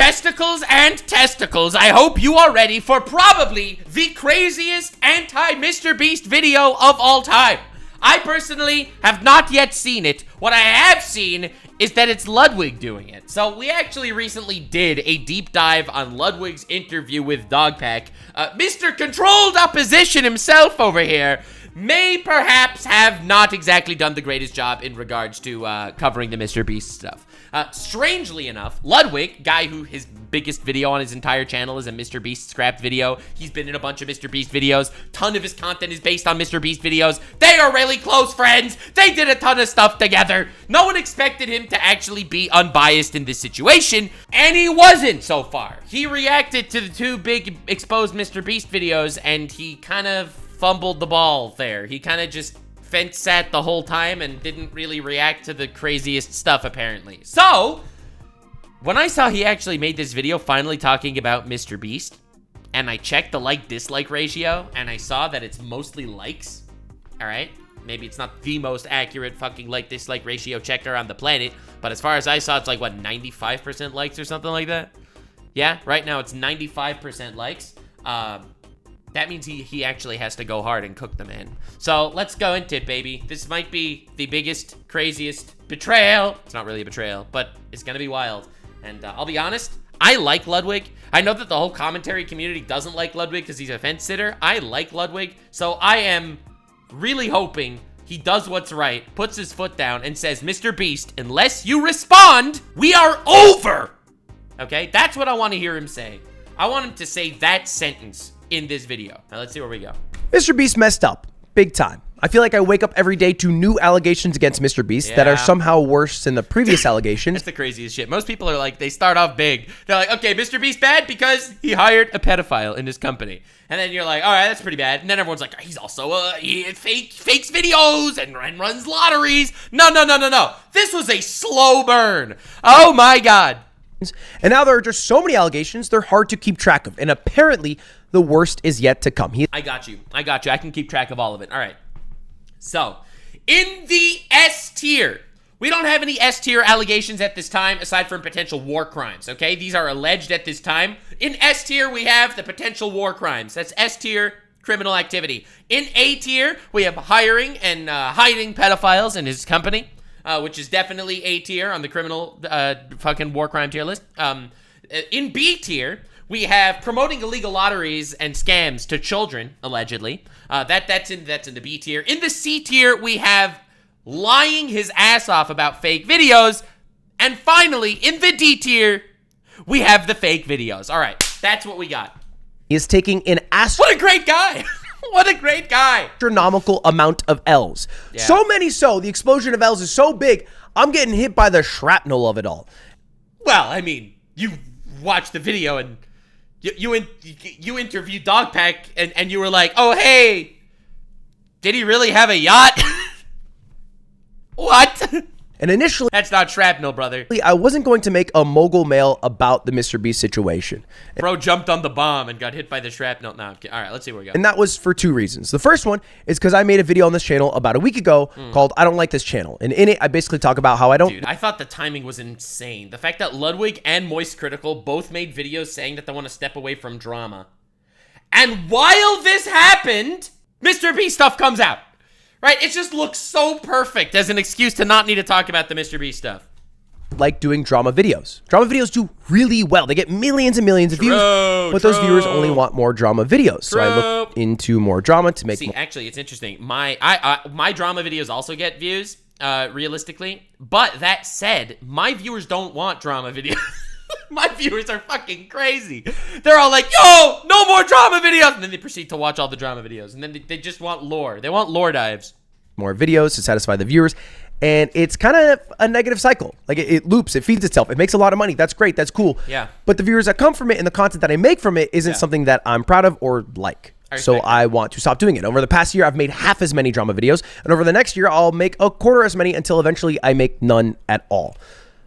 chesticles and testicles, I hope you are ready for probably the craziest anti-MrBeast video of all time. I personally have not yet seen it. What I have seen is that it's Ludwig doing it. So we actually recently did a deep dive on Ludwig's interview with Dogpack. Mr. Controlled Opposition himself over here may perhaps have not exactly done the greatest job in regards to covering the MrBeast stuff. Strangely enough, Ludwig, guy who his biggest video on his entire channel is a MrBeast scrapped video. He's been in a bunch of MrBeast videos. Ton of his content is based on MrBeast videos. They are really close friends. They did a ton of stuff together. No one expected him to actually be unbiased in this situation, and he wasn't so far. He reacted to the two big exposed MrBeast videos, and he kind of fumbled the ball there. He kind of just fence sat the whole time and didn't really react to the craziest stuff, apparently. So, when I saw he actually made this video finally talking about MrBeast, and I checked the like-dislike ratio, and I saw that it's mostly likes, alright? Maybe it's not the most accurate fucking like-dislike ratio checker on the planet, but as far as I saw, it's like, what, 95% likes or something like that? Yeah, right now it's 95% likes. That means he actually has to go hard and cook the man. So let's go into it, baby. This might be the biggest, craziest betrayal. It's not really a betrayal, but it's gonna be wild. And I'll be honest, I like Ludwig. I know that the whole commentary community doesn't like Ludwig because he's a fence sitter. I like Ludwig, so I am really hoping he does what's right, puts his foot down, and says, MrBeast, unless you respond, we are over. Okay, that's what I want to hear him say. I want him to say that sentence in this video. Now let's see where we go. MrBeast messed up big time. I feel like I wake up every day to new allegations against MrBeast that are somehow worse than the previous allegations. That's the craziest shit. Most people are like, they start off big. They're like, okay, MrBeast bad because he hired a pedophile in his company. And then you're like, all right, that's pretty bad. And then everyone's like, he's also he fakes videos and runs lotteries. No. This was a slow burn. Oh my God. And now there are just so many allegations, they're hard to keep track of. And apparently, the worst is yet to come. I got you. I can keep track of all of it. All right. So, in the S tier, we don't have any S tier allegations at this time, aside from potential war crimes, okay? These are alleged at this time. In S tier, we have the potential war crimes. That's S tier criminal activity. In A tier, we have hiring and hiding pedophiles in his company. Which is definitely A tier on the criminal fucking war crime tier list. In B tier, we have promoting illegal lotteries and scams to children, allegedly. That's in the B tier. In the C tier, we have lying his ass off about fake videos. And finally, in the D tier, we have the fake videos. All right, that's what we got. He is taking an What a great guy! What a great guy. Astronomical amount of L's. Yeah. So many so, the explosion of L's is so big, I'm getting hit by the shrapnel of it all. Well, I mean, you watched the video and you interviewed Dogpack and you were like, oh, hey, did he really have a yacht? What? And initially, that's not shrapnel, brother. I wasn't going to make a mogul mail about the MrBeast situation. Bro jumped on the bomb and got hit by the shrapnel. No, all right, let's see where we go. And that was for two reasons. The first one is because I made a video on this channel about a week ago called I Don't Like This Channel. And in it, I basically talk about how I don't... Dude, I thought the timing was insane. The fact that Ludwig and Moist Critical both made videos saying that they want to step away from drama. And while this happened, MrBeast stuff comes out. Right? It just looks so perfect as an excuse to not need to talk about the MrBeast stuff. Like doing drama videos. Drama videos do really well. They get millions and millions of views, but those viewers only want more drama videos. So I look into more drama to make more. Actually, it's interesting. My drama videos also get views, realistically. But that said, my viewers don't want drama videos. My viewers are fucking crazy. They're all like, yo, no more drama videos. And then they proceed to watch all the drama videos. And then they just want lore. They want lore dives. More videos to satisfy the viewers. And it's kind of a negative cycle. Like it loops, it feeds itself. It makes a lot of money. That's great. That's cool. Yeah. But the viewers that come from it and the content that I make from it isn't something that I'm proud of or like. So I want to stop doing it. Over the past year, I've made half as many drama videos. And over the next year, I'll make a quarter as many until eventually I make none at all.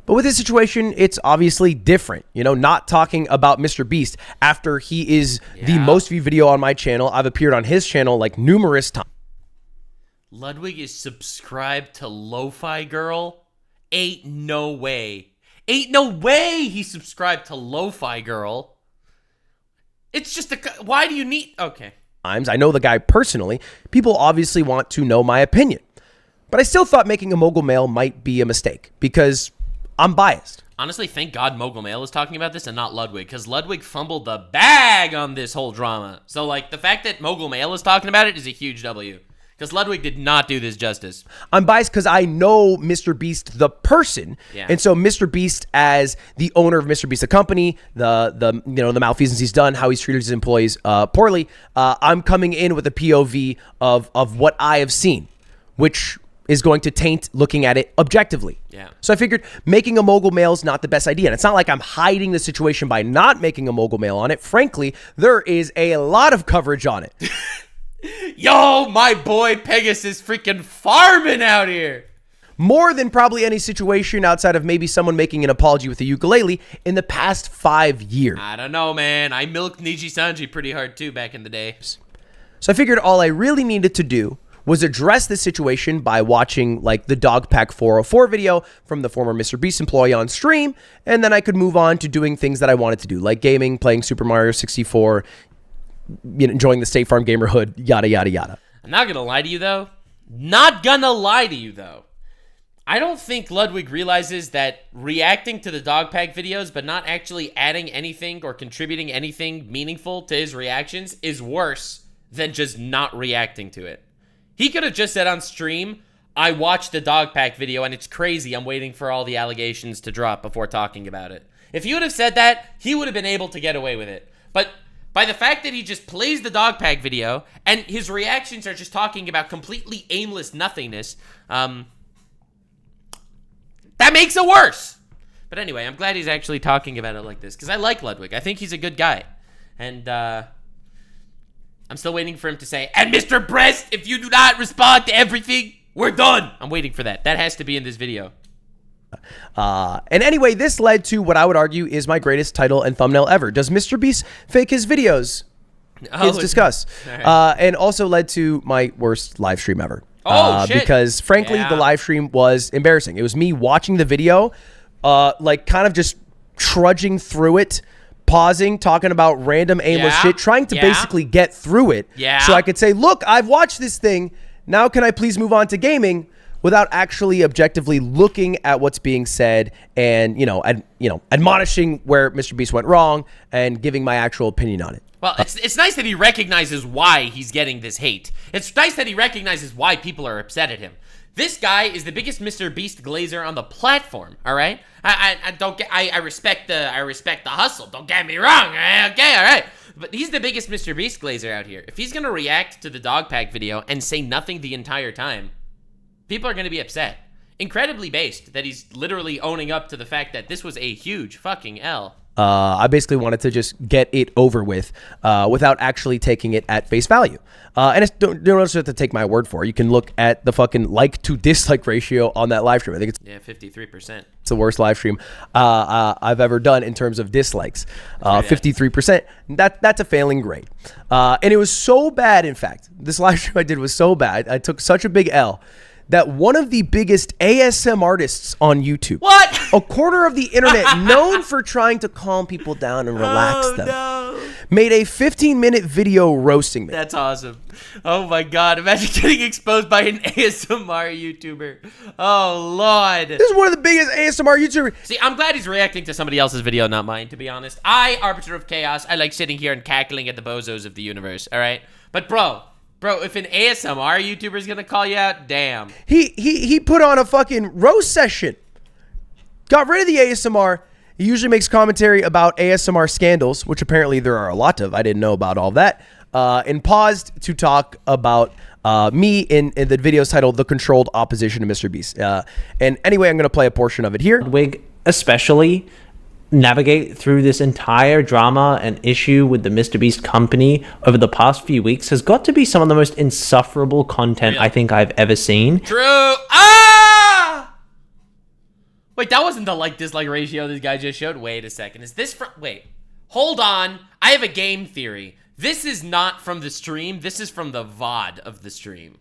But with this situation, it's obviously different. You know, not talking about MrBeast after he is the most viewed video on my channel. I've appeared on his channel like numerous times. Ludwig is subscribed to Lo-Fi Girl? Ain't no way. Ain't no way he subscribed to Lo-Fi Girl. It's just why do you need... Okay. I know the guy personally. People obviously want to know my opinion. But I still thought making a mogul mail might be a mistake because I'm biased. Honestly, thank God Mogul Mail is talking about this and not Ludwig, because Ludwig fumbled the bag on this whole drama. So, like, the fact that Mogul Mail is talking about it is a huge W. Because Ludwig did not do this justice. I'm biased because I know MrBeast the person, and so MrBeast as the owner of MrBeast the company, the malfeasance he's done, how he's treated his employees poorly. I'm coming in with a POV of what I have seen, which is going to taint looking at it objectively. Yeah. So I figured making a mogul mail is not the best idea. And it's not like I'm hiding the situation by not making a mogul mail on it. Frankly, there is a lot of coverage on it. Yo, my boy Pegasus freaking farming out here. More than probably any situation outside of maybe someone making an apology with a ukulele in the past 5 years. I don't know, man. I milked Niji Sanji pretty hard too back in the day. So I figured all I really needed to do was address this situation by watching like the Dogpack 404 video from the former MrBeast employee on stream, and then I could move on to doing things that I wanted to do, like gaming, playing Super Mario 64, enjoying the State Farm gamer hood, yada, yada, yada. I'm not gonna lie to you, though. Not gonna lie to you, though. I don't think Ludwig realizes that reacting to the Dogpack videos but not actually adding anything or contributing anything meaningful to his reactions is worse than just not reacting to it. He could have just said on stream, I watched the Dogpack video and it's crazy. I'm waiting for all the allegations to drop before talking about it. If he would have said that, he would have been able to get away with it. But by the fact that he just plays the Dogpack video and his reactions are just talking about completely aimless nothingness, that makes it worse. But anyway, I'm glad he's actually talking about it like this because I like Ludwig. I think he's a good guy. And, I'm still waiting for him to say, and Mr. Breast, if you do not respond to everything, we're done. I'm waiting for that. That has to be in this video. And anyway, this led to what I would argue is my greatest title and thumbnail ever. Does MrBeast fake his videos? Let's discuss. Right. And also led to my worst live stream ever. Oh, shit. Because frankly, the live stream was embarrassing. It was me watching the video, like kind of just trudging through it, pausing, talking about random aimless shit, trying to basically get through it so I could say, look, I've watched this thing. Now can I please move on to gaming without actually objectively looking at what's being said and, admonishing where MrBeast went wrong and giving my actual opinion on it. Well, it's nice that he recognizes why he's getting this hate. It's nice that he recognizes why people are upset at him. This guy is the biggest MrBeast glazer on the platform. All right, I respect the hustle. Don't get me wrong. Okay, all right. But he's the biggest MrBeast glazer out here. If he's gonna react to the Dogpack video and say nothing the entire time, people are gonna be upset. Incredibly based that he's literally owning up to the fact that this was a huge fucking L. I basically wanted to just get it over with without actually taking it at face value. And don't also have to take my word for it. You can look at the fucking like to dislike ratio on that live stream. I think it's 53%. It's the worst live stream I've ever done in terms of dislikes. 53%. That's a failing grade. And it was so bad, in fact. This live stream I did was so bad. I took such a big L that one of the biggest ASM artists on YouTube, a quarter of the internet known for trying to calm people down and relax them, made a 15-minute video roasting me. That's awesome. Oh my God, imagine getting exposed by an ASMR YouTuber. Oh Lord. This is one of the biggest ASMR YouTubers. See, I'm glad he's reacting to somebody else's video, not mine, to be honest. I, Arbiter of Chaos, I like sitting here and cackling at the bozos of the universe, all right? But bro, if an ASMR YouTuber is gonna call you out, damn. He put on a fucking roast session. Got rid of the ASMR. He usually makes commentary about ASMR scandals, which apparently there are a lot of. I didn't know about all that. And paused to talk about me in the video's titled The Controlled Opposition to MrBeast. And anyway, I'm gonna play a portion of it here. Ludwig especially navigate through this entire drama and issue with the MrBeast company over the past few weeks has got to be some of the most insufferable content I think I've ever seen. True. Ah! Wait, that wasn't the like-dislike ratio this guy just showed. Wait a second. Is this from... Wait. Hold on. I have a game theory. This is not from the stream. This is from the VOD of the stream.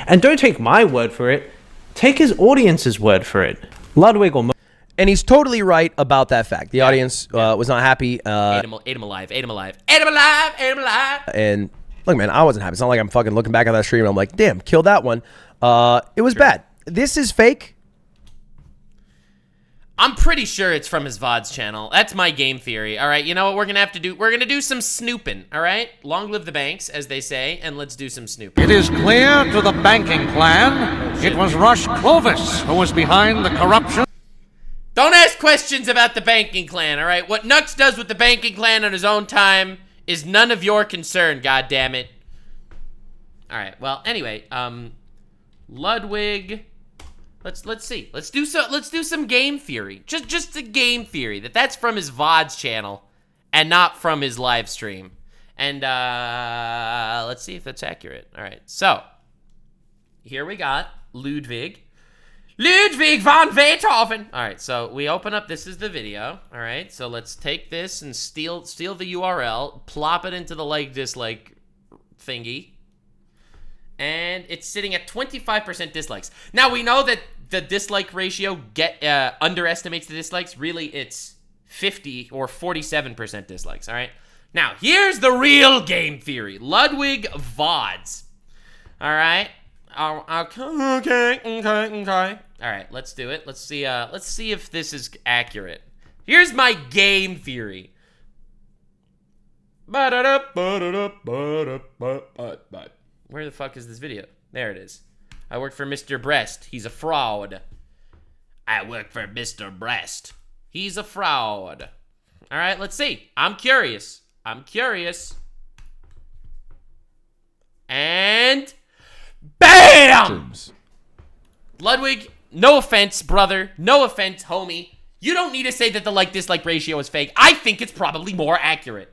And don't take my word for it. Take his audience's word for it. Ludwig or... And he's totally right about that fact. The audience was not happy. Ate him alive. Ate him alive. Ate him alive. Ate him alive. And look, man, I wasn't happy. It's not like I'm fucking looking back at that stream and I'm like, damn, kill that one. It was bad. This is fake. I'm pretty sure it's from his VOD's channel. That's my game theory. All right, you know what we're going to have to do? We're going to do some snooping, all right? Long live the banks, as they say, and let's do some snooping. It is clear to the banking clan, it was Rush Clovis who was behind the corruption. Don't ask questions about the banking clan, all right? What Nux does with the banking clan on his own time is none of your concern, goddammit. All right, well, anyway, Ludwig... Let's see. Let's do some game theory. Just a game theory that's from his VOD's channel and not from his live stream. And let's see if that's accurate. All right. So, here we got Ludwig von Beethoven. All right. So, we open up, this is the video. All right. So, let's take this and steal the URL, plop it into the like-dislike thingy. And it's sitting at 25% dislikes. Now, we know that the dislike ratio underestimates the dislikes. Really, it's 50 or 47% dislikes, all right? Now, here's the real game theory. Ludwig VODs. All right? Okay. All right, let's do it. Let's see if this is accurate. Here's my game theory. Where the fuck is this video? There it is. I work for MrBeast. He's a fraud. I work for MrBeast. He's a fraud. All right, let's see. I'm curious. And BAM! Ludwig, no offense, brother. No offense, homie. You don't need to say that the like-dislike ratio is fake. I think it's probably more accurate.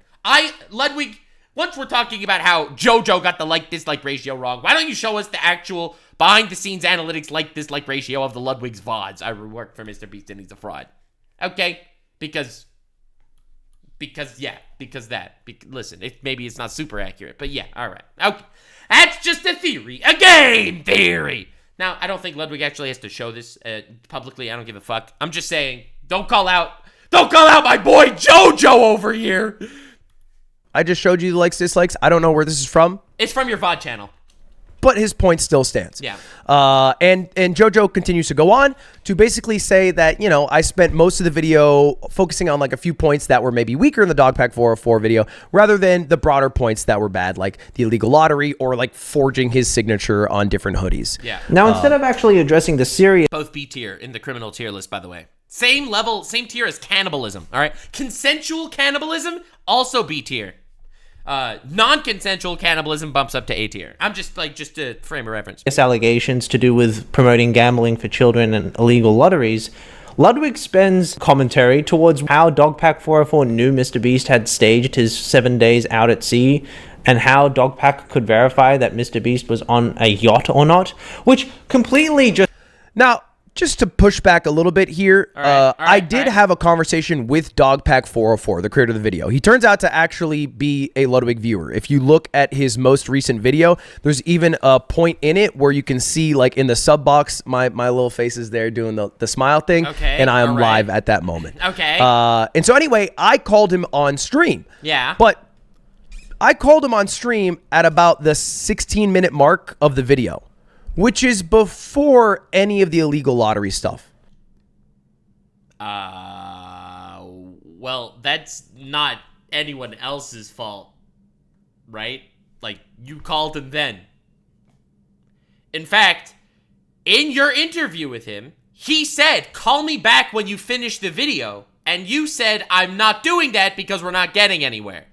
Ludwig... Once we're talking about how JoJo got the like-dislike ratio wrong, why don't you show us the actual behind-the-scenes analytics like-dislike ratio of the Ludwig's VODs? I work for MrBeast and he's a fraud. Okay? Because that. Listen, maybe it's not super accurate, but yeah, all right. Okay. That's just a theory. A game theory! Now, I don't think Ludwig actually has to show this publicly. I don't give a fuck. I'm just saying, don't call out my boy JoJo over here! I just showed you the likes, dislikes. I don't know where this is from. It's from your VOD channel. But his point still stands. Yeah. And JoJo continues to go on to basically say that, you know, I spent most of the video focusing on like a few points that were maybe weaker in the Dogpack 404 video rather than the broader points that were bad, like the illegal lottery or like forging his signature on different hoodies. Yeah. Now, instead of actually addressing the serious... Both B tier in the criminal tier list, by the way. Same level, same tier as cannibalism, all right? Consensual cannibalism, also B tier. Non-consensual cannibalism bumps up to A tier. I'm just to frame a reference. Allegations to do with promoting gambling for children and illegal lotteries, Ludwig spends commentary towards how Dogpack 404 knew MrBeast had staged his 7 days out at sea and how Dogpack could verify that MrBeast was on a yacht or not, which completely just... Now, just to push back a little bit here, I did have a conversation with Dogpack 404, the creator of the video. He turns out to actually be a Ludwig viewer. If you look at his most recent video, there's even a point in it where you can see, like in the sub box, my little face is there doing the smile thing, and I am live at that moment. Okay. And so anyway, I called him on stream. Yeah. But I called him on stream at about the 16-minute mark of the video, which is before any of the illegal lottery stuff. Well, that's not anyone else's fault, right? Like, you called him then. In fact, in your interview with him, he said, call me back when you finish the video. And you said, I'm not doing that because we're not getting anywhere.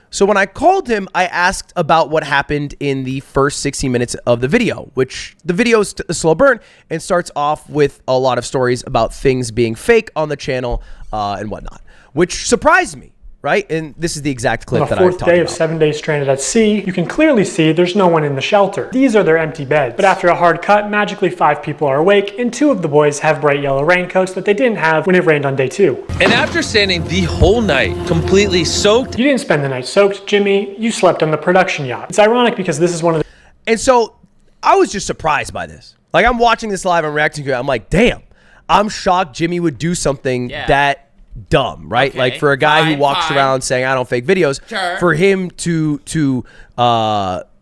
So when I called him, I asked about what happened in the first 60 minutes of the video, which the video is a slow burn and starts off with a lot of stories about things being fake on the channel and whatnot, which surprised me, right? And this is the exact clip that I was talking about. On the 4th day of 7 days stranded at sea, you can clearly see there's no one in the shelter. These are their empty beds. But after a hard cut, magically 5 people are awake, and 2 of the boys have bright yellow raincoats that they didn't have when it rained on day 2. And after standing the whole night completely soaked... You didn't spend the night soaked, Jimmy. You slept on the production yacht. It's ironic because this is one of the... And so I was just surprised by this. Like, I'm watching this live, I'm reacting to it, I'm like, damn. I'm shocked Jimmy would do something that dumb, right? Okay, like for a guy who walks around saying I don't fake videos, for him to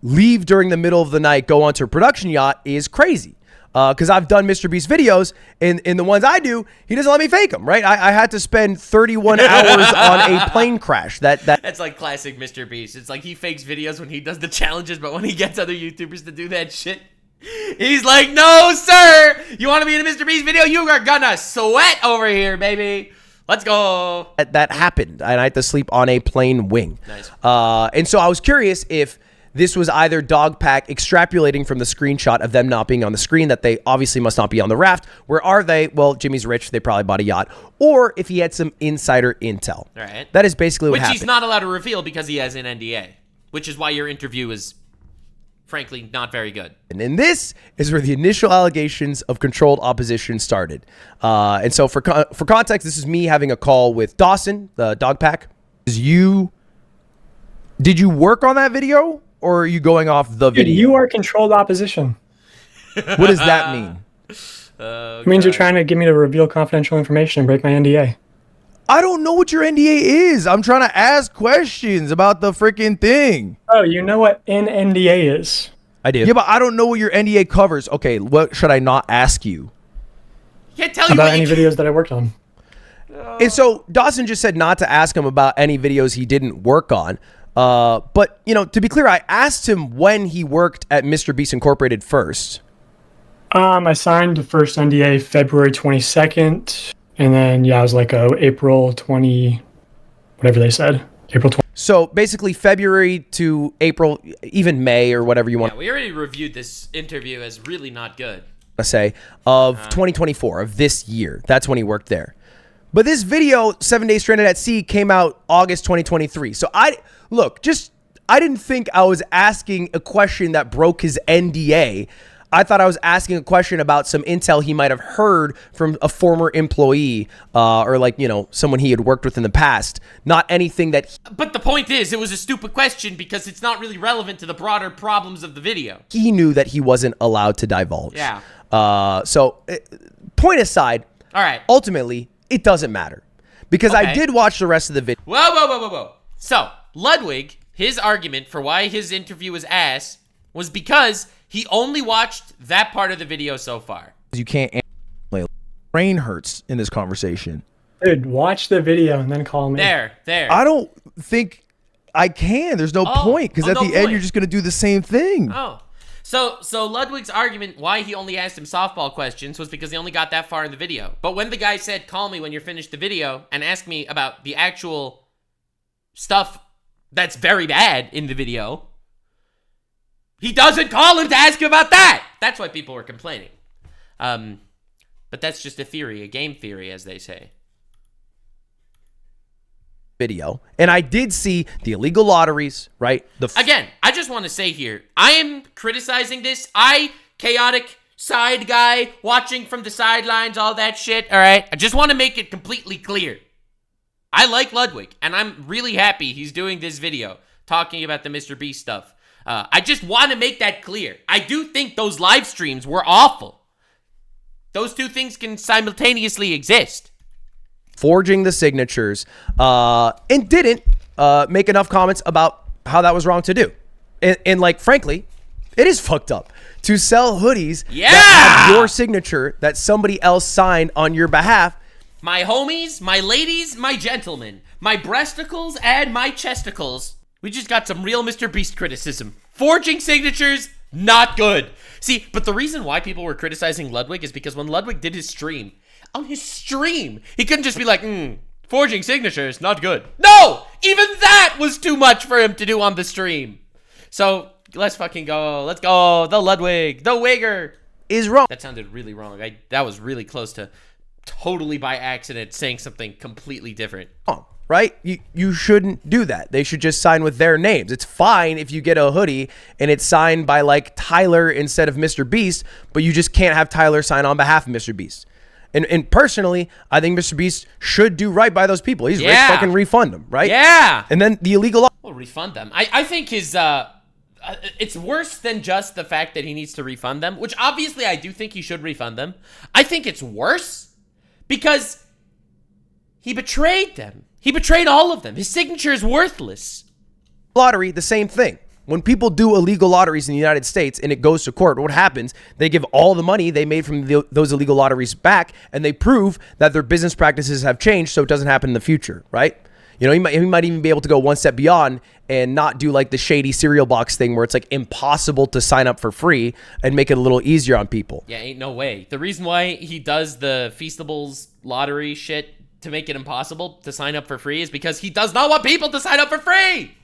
leave during the middle of the night, go onto a production yacht is crazy. Because I've done MrBeast videos, and in the ones I do, he doesn't let me fake them, right? I had to spend 31 hours on a plane crash. That's like classic MrBeast. It's like he fakes videos when he does the challenges, but when he gets other YouTubers to do that shit, he's like, no, sir! You want to be in a MrBeast video? You are gonna sweat over here, baby. Let's go. That happened, and I had to sleep on a plane wing. Nice. And so I was curious if this was either Dogpack extrapolating from the screenshot of them not being on the screen, that they obviously must not be on the raft. Where are they? Well, Jimmy's rich. They probably bought a yacht. Or if he had some insider intel. Right. That is basically what happened. Which he's not allowed to reveal because he has an NDA. Which is why your interview is, frankly, not very good. And this is where the initial allegations of controlled opposition started. And so for context, this is me having a call with Dawson, the Dogpack. Did you work on that video? Or are you going off the video? Dude, you are controlled opposition. What does that mean? It means you're trying to get me to reveal confidential information and break my NDA. I don't know what your NDA is. I'm trying to ask questions about the freaking thing. Oh, you know what an NDA is? I do. Yeah, but I don't know what your NDA covers. Okay, what should I not ask you? Can't tell you about any videos that I worked on. And so Dawson just said not to ask him about any videos he didn't work on. But, you know, to be clear, I asked him when he worked at MrBeast Incorporated first. I signed the first NDA February 22nd. And then, yeah, I was like April 20, whatever they said. April 20. So basically February to April, even May or whatever you want. Yeah, we already reviewed this interview as really not good. I say of 2024, of this year. That's when he worked there. But this video, 7 Days Stranded at Sea, came out August 2023. So I didn't think I was asking a question that broke his NDA. I thought I was asking a question about some intel he might have heard from a former employee or like, you know, someone he had worked with in the past. Not anything that... But the point is, it was a stupid question because it's not really relevant to the broader problems of the video. He knew that he wasn't allowed to divulge. Yeah. Point aside, all right. Ultimately, it doesn't matter. Because I did watch the rest of the video. Whoa. So, Ludwig, his argument for why his interview was ass was because he only watched that part of the video so far. You can't... My brain hurts in this conversation. Dude, watch the video and then call me. There. I don't think I can. There's no point, because at the end, you're just going to do the same thing. Oh. So Ludwig's argument why he only asked him softball questions was because he only got that far in the video. But when the guy said, call me when you're finished the video and ask me about the actual stuff that's very bad in the video, he doesn't call him to ask him about that. That's why people were complaining. But that's just a theory, a game theory, as they say. Video. And I did see the illegal lotteries, right? Again, I just want to say here, I am criticizing this. Chaotic side guy, watching from the sidelines, all that shit, all right? I just want to make it completely clear. I like Ludwig, and I'm really happy he's doing this video, talking about the MrBeast stuff. I just want to make that clear. I do think those live streams were awful. Those two things can simultaneously exist. Forging the signatures, and didn't make enough comments about how that was wrong to do. And like, frankly, it is fucked up to sell hoodies that have your signature that somebody else signed on your behalf. My homies, my ladies, my gentlemen, my breasticles and my chesticles. We just got some real MrBeast criticism. Forging signatures, not good. See, but the reason why people were criticizing Ludwig is because when Ludwig did his stream, on his stream, he couldn't just be like, forging signatures, not good. No! Even that was too much for him to do on the stream. So, let's fucking go. Let's go. The Ludwig, the Wigger is wrong. That sounded really wrong. That was really close to totally by accident saying something completely different. Oh, right? You shouldn't do that. They should just sign with their names. It's fine if you get a hoodie and it's signed by like Tyler instead of MrBeast, but you just can't have Tyler sign on behalf of MrBeast. And personally, I think MrBeast should do right by those people. He's rich, fucking refund them, right? Yeah. And then the illegal... Well, refund them. I think his... it's worse than just the fact that he needs to refund them, which obviously I do think he should refund them. I think it's worse because he betrayed them. He betrayed all of them. His signature is worthless. Lottery, the same thing. When people do illegal lotteries in the United States and it goes to court, what happens? They give all the money they made from those illegal lotteries back, and they prove that their business practices have changed so it doesn't happen in the future, right? You know, he might even be able to go one step beyond and not do like the shady cereal box thing where it's like impossible to sign up for free and make it a little easier on people. Yeah, ain't no way. The reason why he does the Feastables lottery shit to make it impossible to sign up for free is because he does not want people to sign up for free.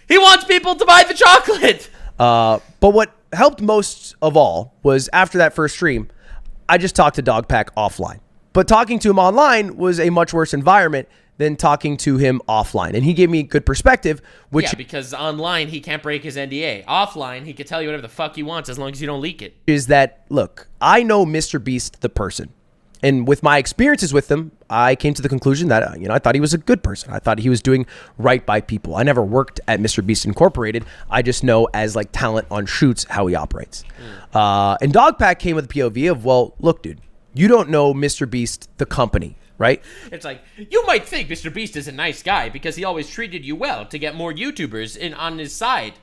He wants people to buy the chocolate. But what helped most of all was after that first stream, I just talked to Dogpack offline. But talking to him online was a much worse environment than talking to him offline. And he gave me good perspective, which... Yeah, because online, he can't break his NDA. Offline, he could tell you whatever the fuck he wants as long as you don't leak it. Is that, look, I know MrBeast, the person. And with my experiences with him, I came to the conclusion that, I thought he was a good person. I thought he was doing right by people. I never worked at MrBeast Incorporated. I just know as like talent on shoots how he operates. And Dogpack came with a POV of, well, look, dude, you don't know MrBeast, the company, right? It's like, you might think MrBeast is a nice guy because he always treated you well to get more YouTubers on his side.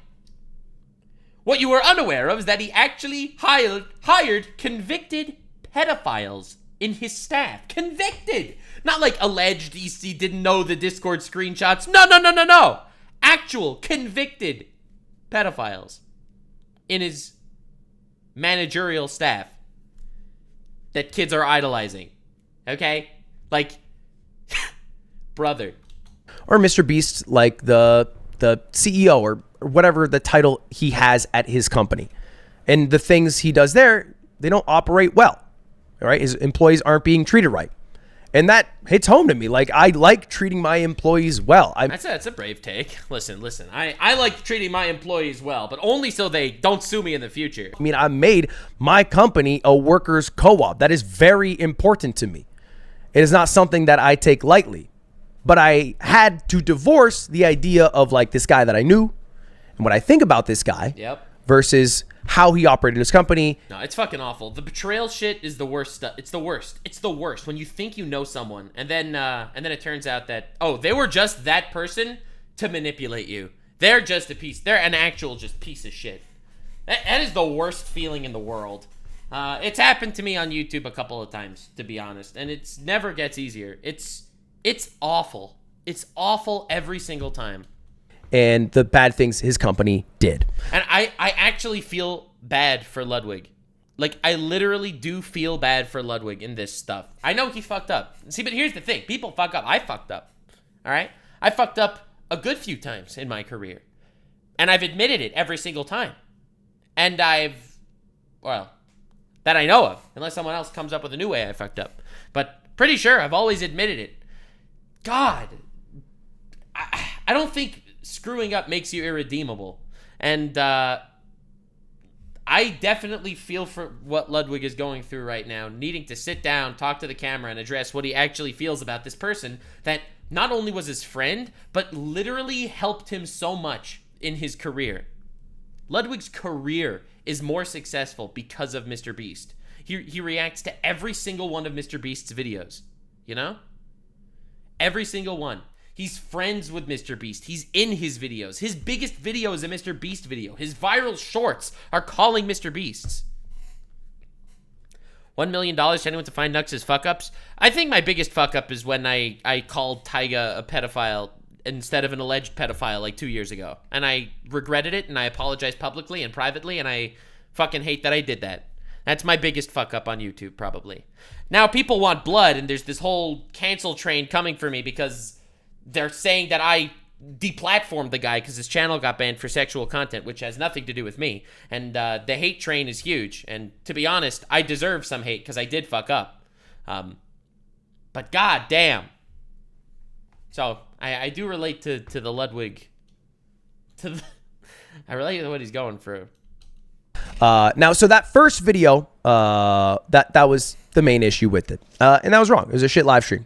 What you were unaware of is that he actually hired convicted pedophiles in his staff. Convicted! Not like alleged he didn't know the Discord screenshots. No. Actual convicted pedophiles in his managerial staff that kids are idolizing. Okay? Like, brother. Or MrBeast, like the CEO or whatever the title he has at his company. And the things he does there, they don't operate well. All right, his employees aren't being treated right. And that hits home to me. Like, I like treating my employees well. That's a brave take. Listen. I like treating my employees well, but only so they don't sue me in the future. I mean, I made my company a workers' co-op. That is very important to me. It is not something that I take lightly. But I had to divorce the idea of like this guy that I knew and what I think about this guy versus how he operated his company. No, it's fucking awful. The betrayal shit is the worst stuff. It's the worst. It's the worst when you think you know someone and then it turns out that, oh, they were just that person to manipulate you. They're just a piece. They're an actual just piece of shit. That is the worst feeling in the world. It's happened to me on YouTube a couple of times, to be honest, and it never gets easier. It's awful. It's awful every single time. And the bad things his company did. And I actually feel bad for Ludwig. Like, I literally do feel bad for Ludwig in this stuff. I know he fucked up. See, but here's the thing. People fuck up. I fucked up. All right? I fucked up a good few times in my career. And I've admitted it every single time. And that I know of. Unless someone else comes up with a new way I fucked up. But pretty sure I've always admitted it. God. I don't think screwing up makes you irredeemable. And I definitely feel for what Ludwig is going through right now, needing to sit down, talk to the camera, and address what he actually feels about this person that not only was his friend, but literally helped him so much in his career. Ludwig's career is more successful because of MrBeast. He reacts to every single one of MrBeast's videos, you know? Every single one. He's friends with MrBeast. He's in his videos. His biggest video is a MrBeast video. His viral shorts are calling MrBeast's. $1 million to anyone to find Nux's fuck-ups? I think my biggest fuck-up is when I called Tyga a pedophile instead of an alleged pedophile like 2 years ago. And I regretted it, and I apologized publicly and privately, and I fucking hate that I did that. That's my biggest fuck-up on YouTube, probably. Now, people want blood, and there's this whole cancel train coming for me because they're saying that I deplatformed the guy because his channel got banned for sexual content, which has nothing to do with me. And the hate train is huge. And to be honest, I deserve some hate because I did fuck up. But god damn. So I do relate to the Ludwig. I relate to what he's going through. Now, so that first video, that was the main issue with it. And that was wrong. It was a shit live stream.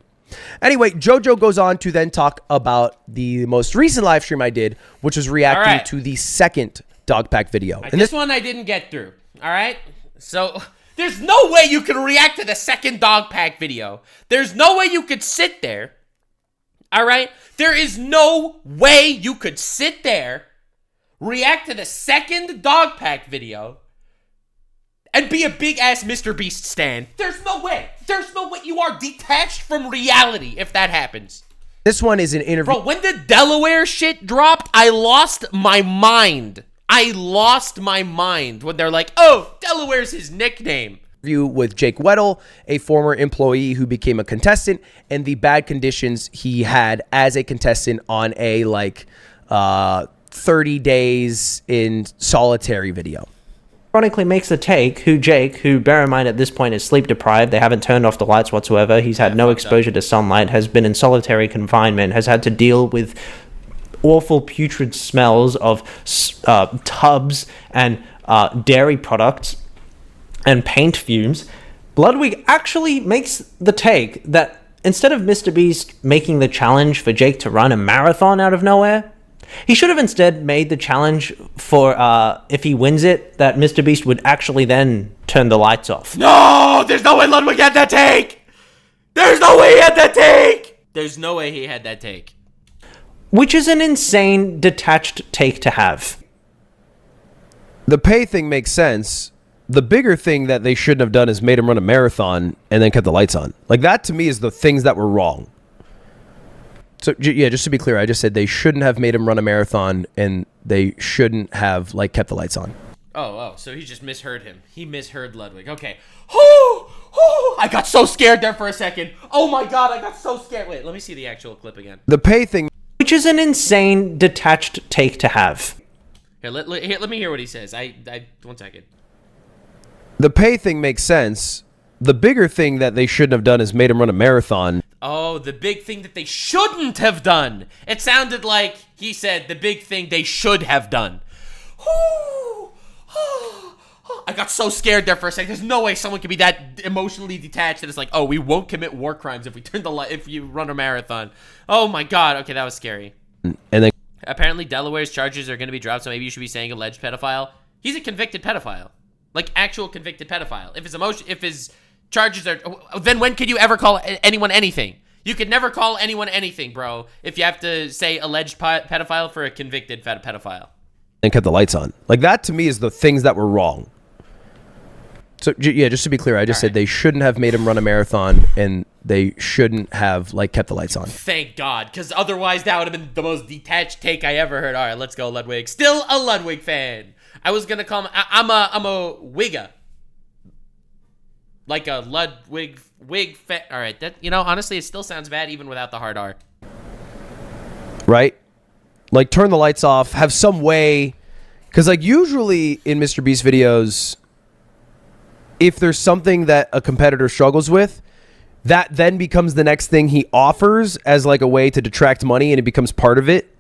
Anyway, JoJo goes on to then talk about the most recent live stream I did, which was reacting to the second Dogpack video. And this one I didn't get through. All right. So There's no way you could react to the second dog pack video. There's no way you could sit there. All right? There is no way you could sit there, react to the second dog pack video, and be a big-ass MrBeast stan. There's no way. There's no way. You are detached from reality if that happens. This one is an interview. Bro, when the Delaware shit dropped, I lost my mind. I lost my mind when they're like, oh, Delaware's his nickname. With Jake Weddle, a former employee who became a contestant, and the bad conditions he had as a contestant on a 30 days in solitary video. Ironically makes the take, Jake, who bear in mind at this point is sleep deprived, they haven't turned off the lights whatsoever, he's had no exposure to sunlight, has been in solitary confinement, has had to deal with awful putrid smells of tubs and dairy products and paint fumes. Ludwig actually makes the take that instead of MrBeast making the challenge for Jake to run a marathon out of nowhere, he should have instead made the challenge for, if he wins it, that MrBeast would actually then turn the lights off. No! There's no way Ludwig had that take! There's no way he had that take! There's no way he had that take. Which is an insane, detached take to have. The pay thing makes sense. The bigger thing that they shouldn't have done is made him run a marathon and then kept the lights on. Like, that to me is the things that were wrong. So, yeah, just to be clear, I just said they shouldn't have made him run a marathon and they shouldn't have, kept the lights on. Oh, so he just misheard him. He misheard Ludwig. Okay. I got so scared there for a second. Oh my god, I got so scared. Wait, let me see the actual clip again. The pay thing... Which is an insane, detached take to have. Here, let me hear what he says. 1 second. The pay thing makes sense. The bigger thing that they shouldn't have done is made him run a marathon. Oh, the big thing that they shouldn't have done. It sounded like he said the big thing they should have done. I got so scared there for a second. There's no way someone could be that emotionally detached that it's like, oh, we won't commit war crimes if we turn the light if you run a marathon. Oh my god. Okay, that was scary. And then apparently Delaware's charges are going to be dropped, so maybe you should be saying alleged pedophile. He's a convicted pedophile. Like, actual convicted pedophile. If his charges are... Then when could you ever call anyone anything? You could never call anyone anything, bro, if you have to say alleged pedophile for a convicted pedophile. And kept the lights on. Like, that to me is the things that were wrong. So, yeah, just to be clear, I just said they shouldn't have made him run a marathon and they shouldn't have, kept the lights on. Thank God, because otherwise that would have been the most detached take I ever heard. All right, let's go, Ludwig. Still a Ludwig fan. I was gonna call him. I'm a Wigga. Like a Ludwig wig fan. All right, that honestly, it still sounds bad even without the hard R. Right? Like, turn the lights off. Have some way, because usually in MrBeast videos, if there's something that a competitor struggles with, that then becomes the next thing he offers as a way to detract money, and it becomes part of it.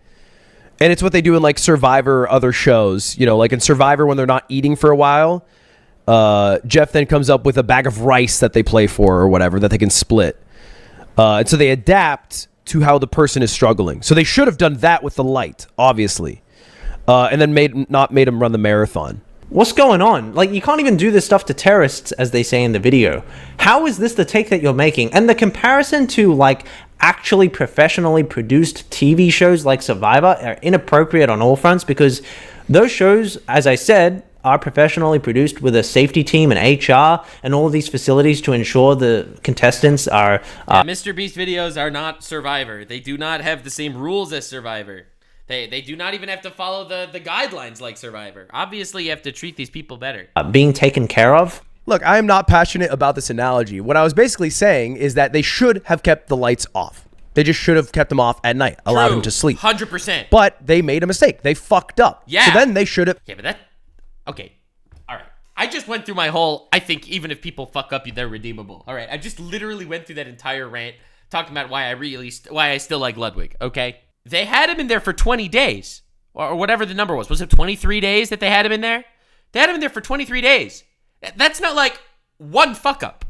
And it's what they do in Survivor or other shows. In Survivor when they're not eating for a while, Jeff then comes up with a bag of rice that they play for or whatever that they can split. And so they adapt to how the person is struggling. So they should have done that with the light, obviously. And then not made him run the marathon. What's going on? You can't even do this stuff to terrorists, as they say in the video. How is this the take that you're making? And the comparison to, actually professionally produced TV shows like Survivor are inappropriate on all fronts, because those shows, as I said, are professionally produced with a safety team and HR and all of these facilities to ensure the contestants are... MrBeast videos are not Survivor. They do not have the same rules as Survivor. They do not even have to follow the guidelines like Survivor. Obviously, you have to treat these people better. Being taken care of. Look, I am not passionate about this analogy. What I was basically saying is that they should have kept the lights off. They just should have kept them off at night, allowed him to sleep. 100%. But they made a mistake. They fucked up. Yeah. So then they should have... Yeah, but that... Okay. All right. I just went through my whole... I think even if people fuck up, they're redeemable. All right. I just literally went through that entire rant talking about why I still like Ludwig, okay? They had him in there for 20 days. Or whatever the number was. Was it 23 days that they had him in there? They had him in there for 23 days. That's not one fuck up.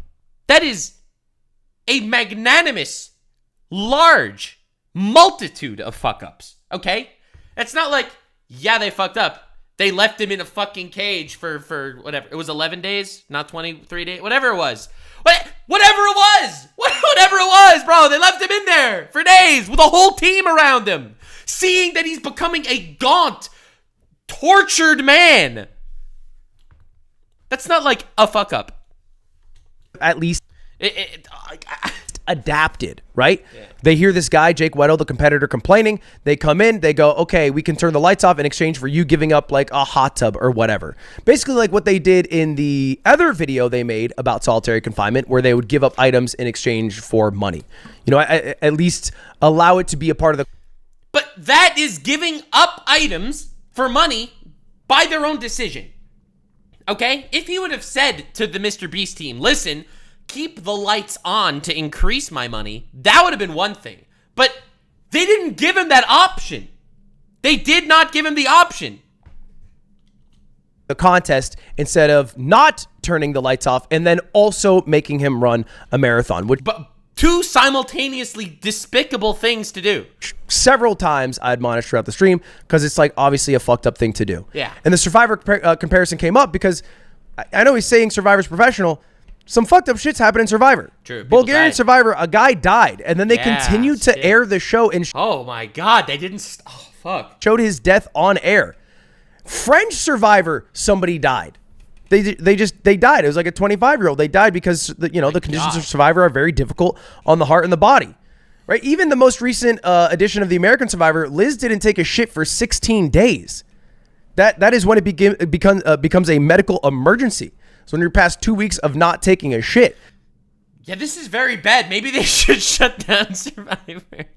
That is a magnanimous, large multitude of fuck ups. Okay? It's not yeah, they fucked up. They left him in a fucking cage for whatever. It was 11 days, not 23 days, whatever it was. Whatever it was, bro. They left him in there for days with a whole team around him. Seeing that he's becoming a gaunt, tortured man. That's not like a fuck up. At least adapted, right? Yeah. They hear this guy, Jake Weddle, the competitor, complaining. They come in, they go, okay, we can turn the lights off in exchange for you giving up like a hot tub or whatever. Basically like what they did in the other video they made about solitary confinement, where they would give up items in exchange for money. You know, at least allow it to be a part of the... But that is giving up items for money by their own decision. Okay? If he would have said to the MrBeast team, listen, keep the lights on to increase my money, that would have been one thing. But they didn't give him that option. They did not give him the option. The contest instead of not turning the lights off and then also making him run a marathon. But two simultaneously despicable things to do. Several times I admonished throughout the stream because it's like obviously a fucked up thing to do. Yeah. And the Survivor comparison came up because I know he's saying Survivor's professional. Some fucked up shit's happened in Survivor. True. Bulgarian Survivor, a guy died, and then they continued to air the show and oh my god, they didn't. Oh fuck. Showed his death on air. French Survivor, somebody died. They died. It was like a 25-year-old. They died because the conditions of Survivor are very difficult on the heart and the body. Right? Even the most recent edition of the American Survivor, Liz didn't take a shit for 16 days. That is when it becomes a medical emergency. So when you're past 2 weeks of not taking a shit. Yeah, this is very bad. Maybe they should shut down Survivor.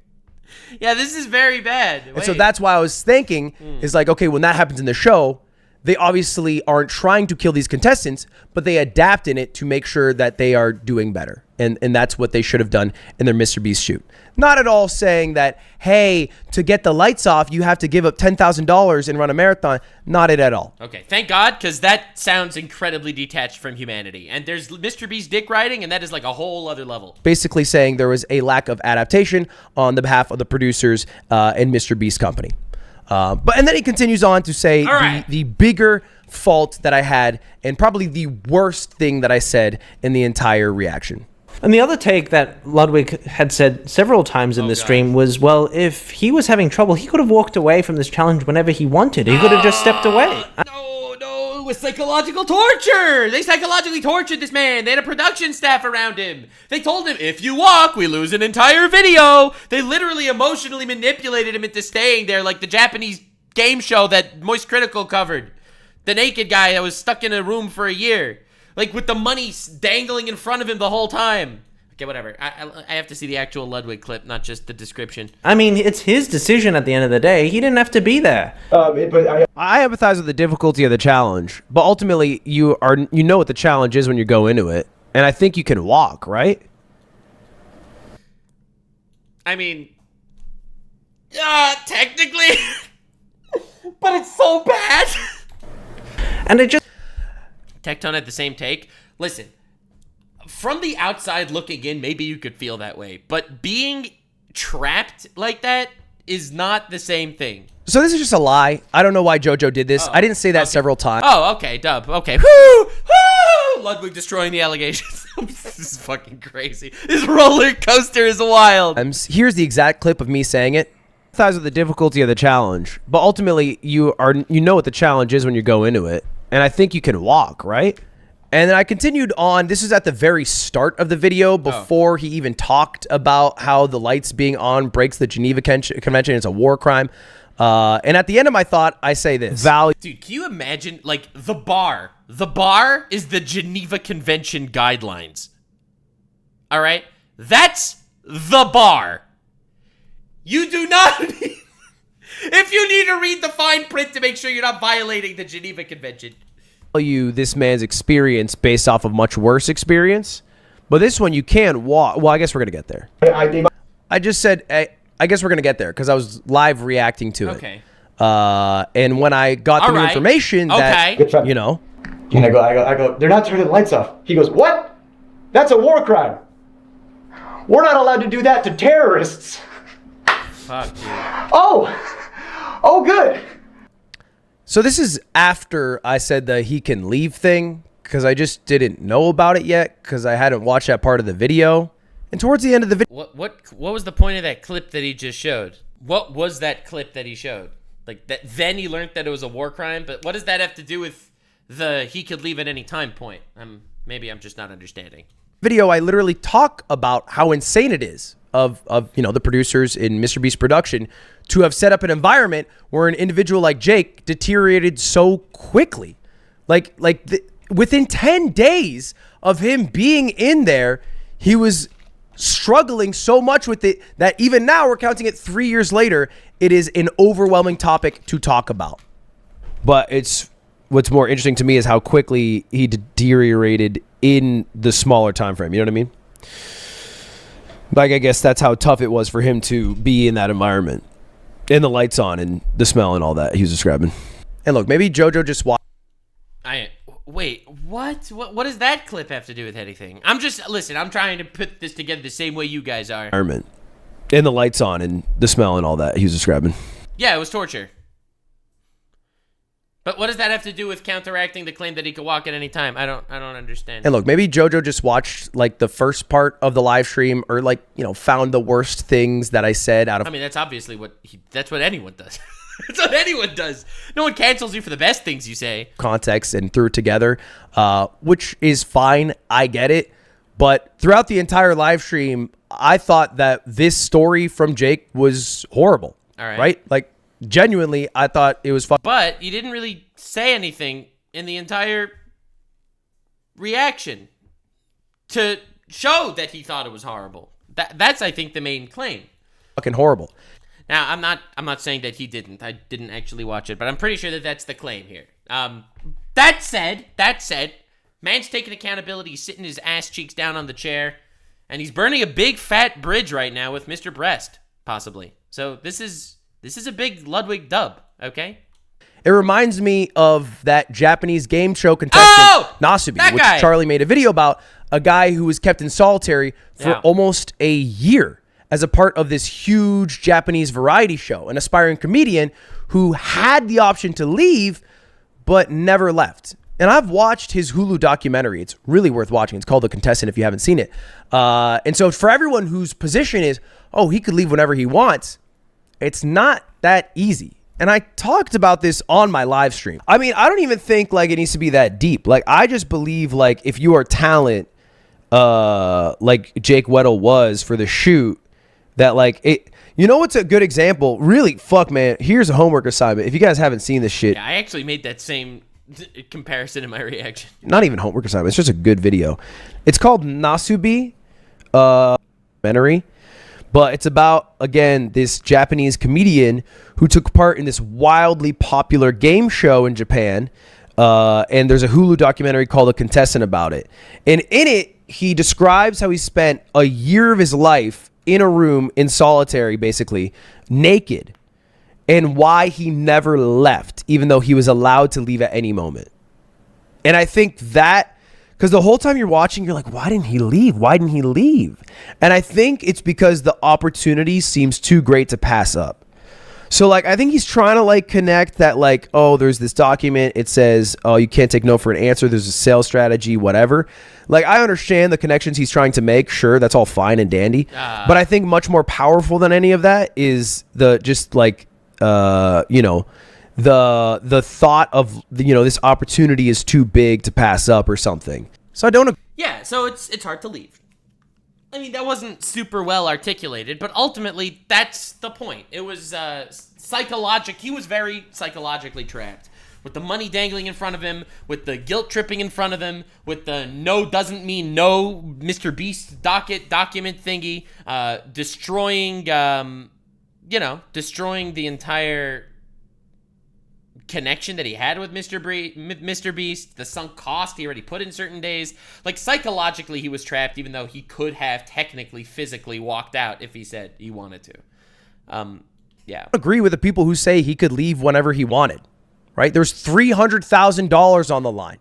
Yeah, this is very bad. And so that's why I was thinking is like, okay, when that happens in the show, they obviously aren't trying to kill these contestants, but they adapt in it to make sure that they are doing better. And that's what they should have done in their MrBeast shoot. Not at all saying that, hey, to get the lights off, you have to give up $10,000 and run a marathon. Not it at all. Okay, thank God, because that sounds incredibly detached from humanity. And there's MrBeast dick riding, and that is like a whole other level. Basically saying there was a lack of adaptation on the behalf of the producers and MrBeast company. And then he continues on to say the bigger fault that I had and probably the worst thing that I said in the entire reaction. And the other take that Ludwig had said several times in the stream was, well, if he was having trouble, he could have walked away from this challenge whenever he wanted. He could have just stepped away. No, it was psychological torture. They psychologically tortured this man. They had a production staff around him. They told him, if you walk, we lose an entire video. They literally emotionally manipulated him into staying there, like the Japanese game show that Moist Critical covered. The naked guy that was stuck in a room for a year. Like, with the money dangling in front of him the whole time. Okay, whatever. I have to see the actual Ludwig clip, not just the description. I mean, it's his decision at the end of the day. He didn't have to be there. I empathize with the difficulty of the challenge, but ultimately, you know what the challenge is when you go into it, and I think you can walk, right? I mean, technically, but it's so bad. And it just... Tectone had the same take. Listen, from the outside looking in, maybe you could feel that way, but being trapped like that is not the same thing. So this is just a lie. I don't know why JoJo did this. I didn't say that several times. Oh, okay, dub. Okay. Woo! Woo! Ludwig destroying the allegations. This is fucking crazy. This roller coaster is wild. Here's the exact clip of me saying it. I empathize with the difficulty of the challenge, but ultimately, you know what the challenge is when you go into it. And I think you can walk, right? And then I continued on. This is at the very start of the video before he even talked about how the lights being on breaks the Geneva Convention. It's a war crime. And at the end of my thought, I say this. Dude, can you imagine, like, the bar? The bar is the Geneva Convention guidelines. All right? That's the bar. You do not need... If you need to read the fine print to make sure you're not violating the Geneva Convention. Tell you this man's experience based off of much worse experience, but this one you can walk. Well, I guess we're gonna get there. I just said I guess we're gonna get there because I was live reacting to it. Okay. And when I got the new information that you know, and I go. They're not turning the lights off. He goes, what? That's a war crime. We're not allowed to do that to terrorists. Fuck, dude. Oh, good. So this is after I said the he can leave thing, because I just didn't know about it yet, because I hadn't watched that part of the video. And towards the end of the video... What was the point of that clip that he just showed? What was that clip that he showed? Like, that then he learned that it was a war crime, but what does that have to do with the he could leave at any time point? Maybe I'm just not understanding. Video, I literally talk about how insane it is of the producers in MrBeast production to have set up an environment where an individual like Jake deteriorated so quickly. Within 10 days of him being in there, he was struggling so much with it that even now, we're counting it 3 years later, it is an overwhelming topic to talk about. But what's more interesting to me is how quickly he deteriorated in the smaller time frame. You know what I mean? Like, I guess that's how tough it was for him to be in that environment, and the lights on and the smell and all that he was describing. And look, maybe JoJo just watched. Wait, what? What does that clip have to do with anything? I'm trying to put this together the same way you guys are. Environment, and the lights on and the smell and all that he was describing. Yeah, it was torture. But what does that have to do with counteracting the claim that he could walk at any time? I don't understand. And look, maybe JoJo just watched like the first part of the live stream, or found the worst things that I said out of. I mean, that's obviously that's what anyone does. That's what anyone does. No one cancels you for the best things you say. Context and threw it together, which is fine. I get it. But throughout the entire live stream, I thought that this story from Jake was horrible. All right. Right? Like, genuinely, I thought it was But he didn't really say anything in the entire reaction to show that he thought it was horrible. That's, I think, the main claim. fucking horrible. Now, I'm not saying that he didn't. I didn't actually watch it, but I'm pretty sure that that's the claim here. That said, man's taking accountability. He's sitting his ass cheeks down on the chair, and he's burning a big fat bridge right now with Mr. Breast, possibly. So this is a big Ludwig dub, okay? It reminds me of that Japanese game show contestant, Nasubi, which Charlie made a video about, a guy who was kept in solitary for almost a year as a part of this huge Japanese variety show, an aspiring comedian who had the option to leave, but never left. And I've watched his Hulu documentary. It's really worth watching. It's called The Contestant if you haven't seen it. And so for everyone whose position is, oh, he could leave whenever he wants, it's not that easy. And I talked about this on my live stream. I mean, I don't even think like it needs to be that deep. Like, I just believe like if you are talent, like Jake Weddle was for the shoot, that like it, you know what's a good example? Really, fuck man, here's a homework assignment. If you guys haven't seen this shit. Yeah, I actually made that same comparison in my reaction. Not even homework assignment, it's just a good video. It's called Nasubi, documentary. But it's about, again, this Japanese comedian who took part in this wildly popular game show in Japan. And there's a Hulu documentary called The Contestant about it. And in it, he describes how he spent a year of his life in a room in solitary, basically, naked. And why he never left, even though he was allowed to leave at any moment. And I think that... because the whole time you're watching, you're like, why didn't he leave? Why didn't he leave? And I think it's because the opportunity seems too great to pass up. So, like, I think he's trying to, like, connect that, like, oh, there's this document. It says, oh, you can't take no for an answer. There's a sales strategy, whatever. Like, I understand the connections he's trying to make. Sure, that's all fine and dandy. But I think much more powerful than any of that is the just, like, you know, the thought of, you know, this opportunity is too big to pass up or something. So I don't. Yeah, so it's hard to leave. I mean, that wasn't super well articulated, but ultimately that's the point. It was he was very psychologically trapped. With the money dangling in front of him, with the guilt tripping in front of him, with the no doesn't mean no MrBeast document thingy, destroying the entire connection that he had with Mr. Beast, the sunk cost he already put in certain days. Like, psychologically, he was trapped, even though he could have technically, physically walked out if he said he wanted to. Yeah. I agree with the people who say he could leave whenever he wanted, right? There's $300,000 on the line.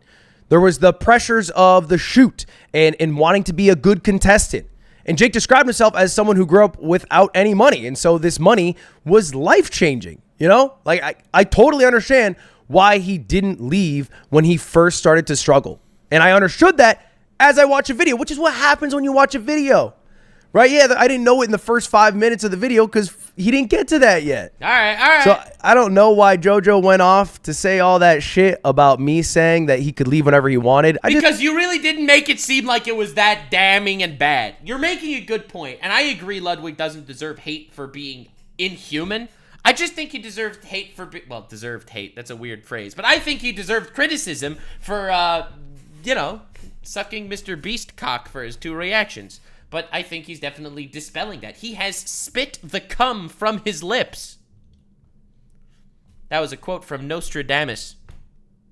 There was the pressures of the shoot and wanting to be a good contestant. And Jake described himself as someone who grew up without any money. And so this money was life-changing. You know, like I totally understand why he didn't leave when he first started to struggle. And I understood that as I watch a video, which is what happens when you watch a video. Right? Yeah, I didn't know it in the first 5 minutes of the video because he didn't get to that yet. All right. So I don't know why JoJo went off to say all that shit about me saying that he could leave whenever he wanted. Because you really didn't make it seem like it was that damning and bad. You're making a good point, and I agree Ludwig doesn't deserve hate for being inhuman. I just think he deserved hate for deserved hate. That's a weird phrase. But I think he deserved criticism for, sucking MrBeast cock for his 2 reactions. But I think he's definitely dispelling that. He has spit the cum from his lips. That was a quote from Nostradamus.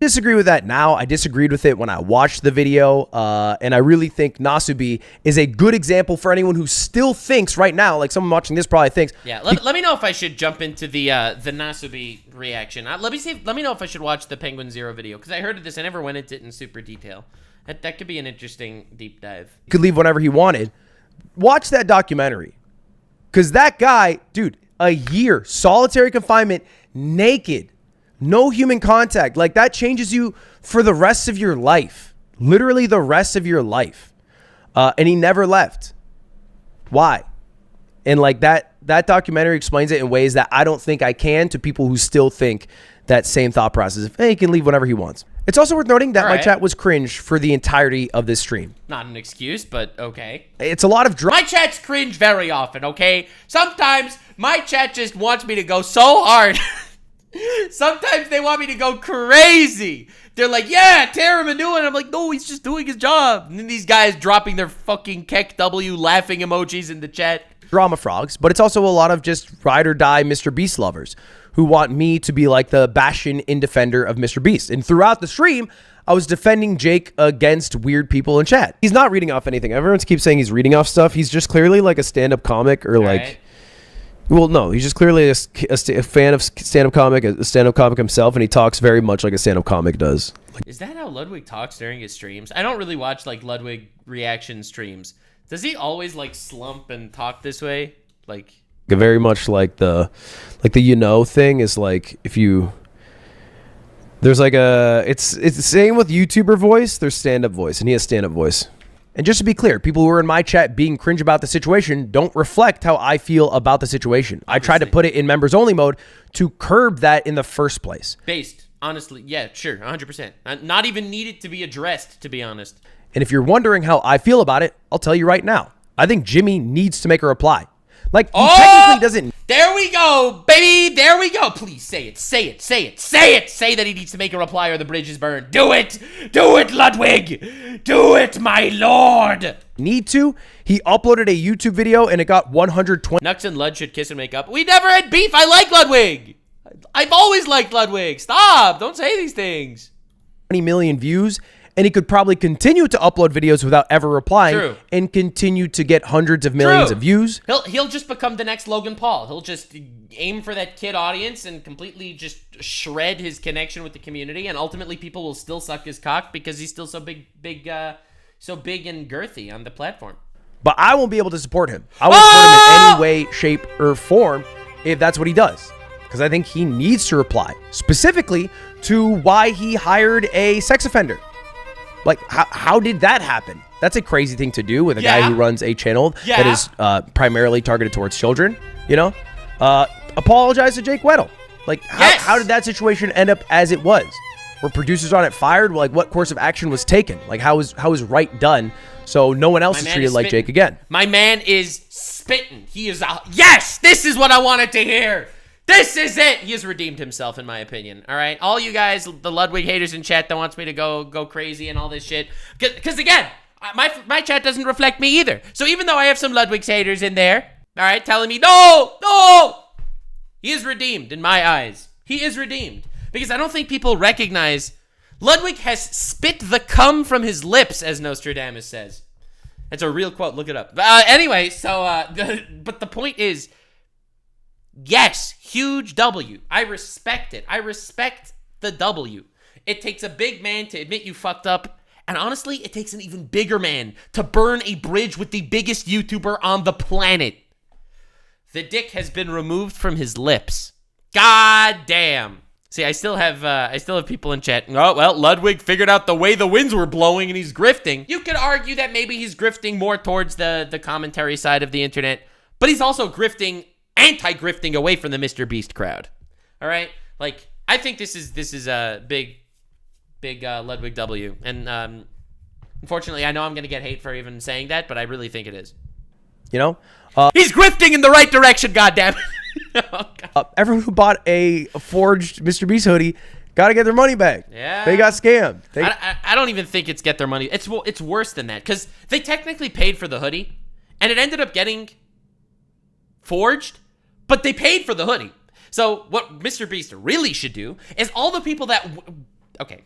Disagree with that now. I disagreed with it when I watched the video. And I really think Nasubi is a good example for anyone who still thinks right now, like someone watching this probably thinks. Yeah, let me know if I should jump into the Nasubi reaction. Let me know if I should watch the Penguin Zero video, because I heard of this. I never went into it in super detail. That could be an interesting deep dive. He could leave whenever he wanted. Watch that documentary. Because that guy, dude, a year, solitary confinement, naked, no human contact. Like, that changes you for the rest of your life. Literally the rest of your life. And he never left. Why? And like that documentary explains it in ways that I don't think I can to people who still think that same thought process. If he can leave whenever he wants. It's also worth noting that my chat was cringe for the entirety of this stream. Not an excuse, but okay. It's a lot of my chat's cringe very often, okay? Sometimes my chat just wants me to go so hard. Sometimes they want me to go crazy. They're like, yeah, tear him a new one. I'm like, no, he's just doing his job. And then these guys dropping their fucking Keck W laughing emojis in the chat. Drama frogs, but it's also a lot of just ride or die MrBeast lovers who want me to be like the bastion in defender of MrBeast. And throughout the stream, I was defending Jake against weird people in chat. He's not reading off anything. Everyone keeps saying he's reading off stuff. He's just clearly like a stand-up comic or well, no, he's just clearly a fan of stand-up comic, a stand-up comic himself, and he talks very much like a stand-up comic does. Is that how Ludwig talks during his streams? I don't really watch like Ludwig reaction streams. Does he always like slump and talk this way? Like very much like the thing is like if you there's like it's the same with YouTuber voice, there's stand-up voice, and he has stand-up voice. And just to be clear, people who are in my chat being cringe about the situation don't reflect how I feel about the situation. I tried to put it in members only mode to curb that in the first place. Based, honestly, yeah, sure, 100%. Not even needed to be addressed, to be honest. And if you're wondering how I feel about it, I'll tell you right now. I think Jimmy needs to make a reply. Like, he technically doesn't. There we go, baby. There we go. Please say it. Say it. Say it. Say it. Say that he needs to make a reply or the bridge is burned. Do it. Do it, Ludwig. Do it, my lord. Need to. He uploaded a YouTube video and it got 120. Nux and Lud should kiss and make up. We never had beef. I like Ludwig. I've always liked Ludwig. Stop. Don't say these things. 20 million views. And he could probably continue to upload videos without ever replying and continue to get hundreds of millions of views. He'll just become the next Logan Paul. He'll just aim for that kid audience and completely just shred his connection with the community. And ultimately, people will still suck his cock because he's still so big and girthy on the platform. But I won't be able to support him. I won't support him in any way, shape, or form if that's what he does. Because I think he needs to reply specifically to why he hired a sex offender. Like, how did that happen? That's a crazy thing to do with a guy who runs a channel that is primarily targeted towards children, you know? Apologize to Jake Weddle. Like, how did that situation end up as it was? Were producers on it fired? Like, what course of action was taken? Like, how was right done so no one else is treated like Jake again? My man is spitting. He is yes! This is what I wanted to hear! This is it! He has redeemed himself, in my opinion. All right? All you guys, the Ludwig haters in chat that wants me to go crazy and all this shit. Because, again, my chat doesn't reflect me either. So even though I have some Ludwig's haters in there, all right, telling me, no! He is redeemed in my eyes. He is redeemed. Because I don't think people recognize Ludwig has spit the cum from his lips, as Nostradamus says. That's a real quote. Look it up. Anyway, so, but the point is, yes, huge W. I respect it. I respect the W. It takes a big man to admit you fucked up. And honestly, it takes an even bigger man to burn a bridge with the biggest YouTuber on the planet. The dick has been removed from his lips. God damn. See, I still have people in chat. Oh, well, Ludwig figured out the way the winds were blowing and he's grifting. You could argue that maybe he's grifting more towards the commentary side of the internet, but he's also grifting, anti-grifting away from the MrBeast crowd. All right? Like, I think this is a big Ludwig W. And unfortunately, I know I'm going to get hate for even saying that, but I really think it is. You know? He's grifting in the right direction, goddammit. Oh, God. Everyone who bought a forged MrBeast hoodie got to get their money back. Yeah. They got scammed. I don't even think it's get their money. It's worse than that, because they technically paid for the hoodie, and it ended up getting forged, but they paid for the hoodie. So what MrBeast really should do is all the people that... Okay,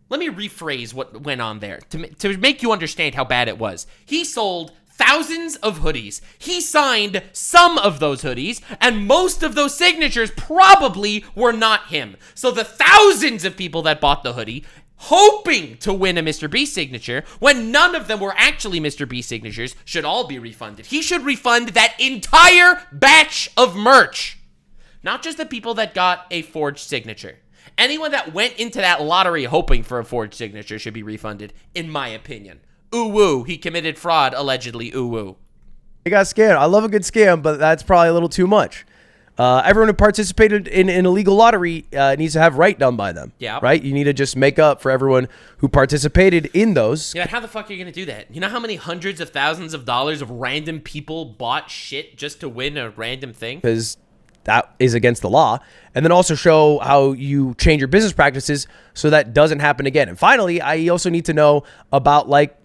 let me rephrase what went on there to make you understand how bad it was. He sold thousands of hoodies. He signed some of those hoodies, and most of those signatures probably were not him. So the thousands of people that bought the hoodie, hoping to win a MrBeast signature, when none of them were actually MrBeast signatures, should all be refunded. He should refund that entire batch of merch. Not just the people that got a forged signature. Anyone that went into that lottery hoping for a forged signature should be refunded, in my opinion. Ooh woo, he committed fraud, allegedly. Ooh woo. They got scammed. I love a good scam, but that's probably a little too much. Everyone who participated in an illegal lottery needs to have right done by them. Yeah. Right? You need to just make up for everyone who participated in those. Yeah, how the fuck are you going to do that? You know how many hundreds of thousands of dollars of random people bought shit just to win a random thing? Because that is against the law. And then also show how you change your business practices so that doesn't happen again. And finally, I also need to know about, like,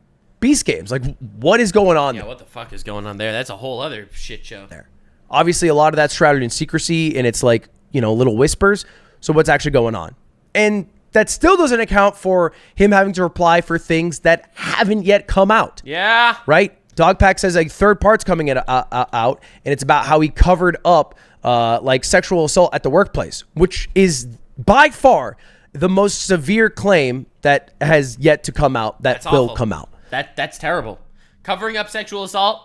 Beast games. Like, what is going on there? What the fuck is going on there? That's a whole other shit show. There. Obviously, a lot of that's shrouded in secrecy, and it's like, you know, little whispers. So what's actually going on? And that still doesn't account for him having to reply for things that haven't yet come out. Yeah. Right? Dogpack says a third part's coming out, and it's about how he covered up like sexual assault at the workplace, which is by far the most severe claim that has yet to come out, that will come out. That's terrible. Covering up sexual assault,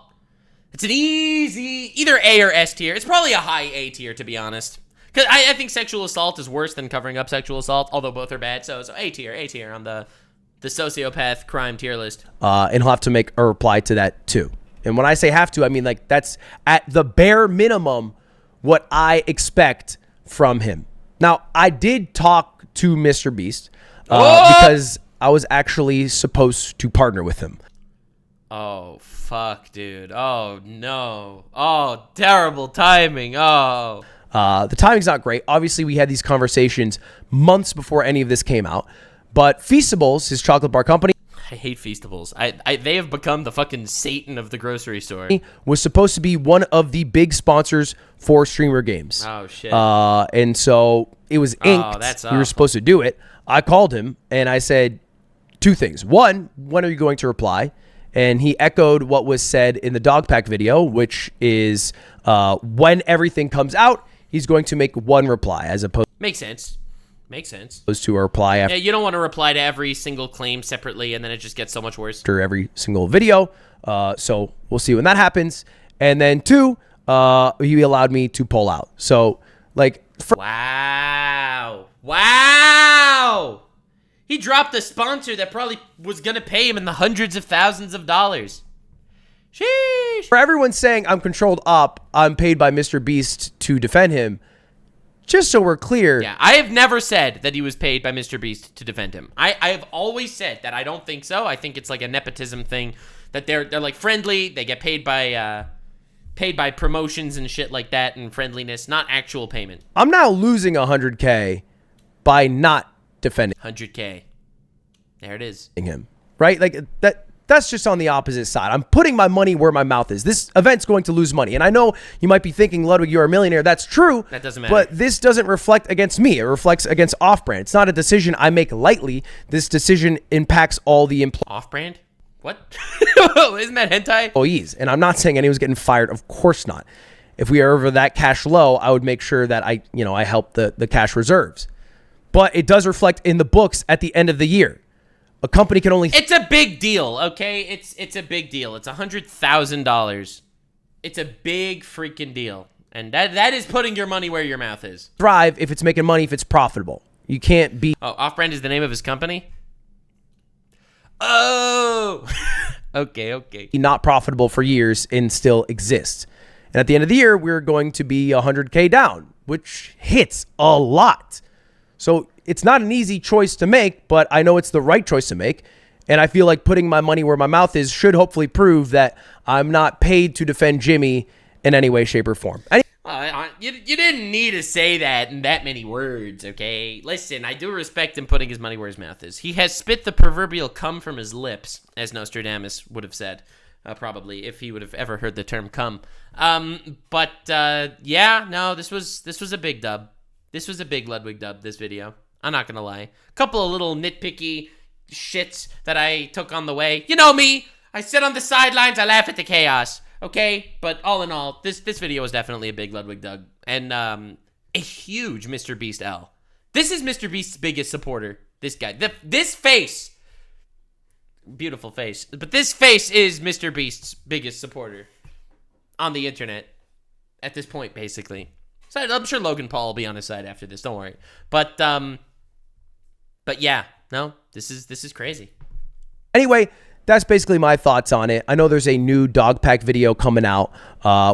it's an easy either A or S tier. It's probably a high A tier, to be honest. Because I think sexual assault is worse than covering up sexual assault, although both are bad. So A tier on the sociopath crime tier list. And he'll have to make a reply to that too. And when I say have to, I mean like that's at the bare minimum what I expect from him. Now, I did talk to MrBeast because I was actually supposed to partner with him. Oh, fuck, dude. Oh, no. Oh, terrible timing. Oh. The timing's not great. Obviously, we had these conversations months before any of this came out. But Feastables, his chocolate bar company, I hate Feastables. They have become the fucking Satan of the grocery store. Was supposed to be one of the big sponsors for streamer games. Oh, shit. And so it was inked. Oh, that's we were awful. supposed to do it. I called him and I said two things. One, when are you going to reply? And he echoed what was said in the Dogpack video, which is when everything comes out, he's going to make one reply as opposed Makes sense. to a reply Yeah, you don't want to reply to every single claim separately, and then it just gets so much worse. after every single video. So we'll see when that happens. And then two, he allowed me to pull out. So like, Wow. He dropped a sponsor that probably was going to pay him in the hundreds of thousands of dollars. Sheesh. for everyone saying I'm controlled op, I'm paid by MrBeast to defend him. Just so we're clear. Yeah, I have never said that he was paid by MrBeast to defend him. I have always said that I don't think so. I think it's like a nepotism thing, that they're like friendly. They get paid by promotions and shit like that and friendliness, not actual payment. I'm now losing 100K by not defending 100K. There it is. him. Right? Like that's just on the opposite side. I'm putting my money where my mouth is. This event's going to lose money. And I know you might be thinking, Ludwig, you're a millionaire. That's true. That doesn't matter. But this doesn't reflect against me. It reflects against Off-Brand. It's not a decision I make lightly. This decision impacts all the Off-brand? What? Isn't that hentai? employees. And I'm not saying anyone's getting fired. Of course not. If we are over that cash low, I would make sure that I help the cash reserves. But it does reflect in the books at the end of the year. A company can only... It's a big deal, okay? It's a big deal. It's $100,000. It's a big freaking deal. And that is putting your money where your mouth is. Thrive if it's making money, if it's profitable. You can't be... Oh, Off-Brand is the name of his company? Oh! Okay. not profitable for years and still exist. And at the end of the year, we're going to be 100K down, which hits a lot. So it's not an easy choice to make, but I know it's the right choice to make. And I feel like putting my money where my mouth is should hopefully prove that I'm not paid to defend Jimmy in any way, shape, or form. You didn't need to say that in that many words, okay? Listen, I do respect him putting his money where his mouth is. He has spit the proverbial cum from his lips, as Nostradamus would have said, probably, if he would have ever heard the term cum. Yeah, no, this was a big dub. This was a big Ludwig dub, this video. I'm not gonna lie. A couple of little nitpicky shits that I took on the way. You know me. I sit on the sidelines. I laugh at the chaos. Okay, but all in all, this video was definitely a big Ludwig dub and a huge MrBeast L. This is MrBeast's biggest supporter. This guy, this face, beautiful face, but this face is MrBeast's biggest supporter on the internet at this point, basically. So I'm sure Logan Paul will be on his side after this. Don't worry, but yeah, no, this is crazy. Anyway, that's basically my thoughts on it. I know there's a new dog pack video coming out,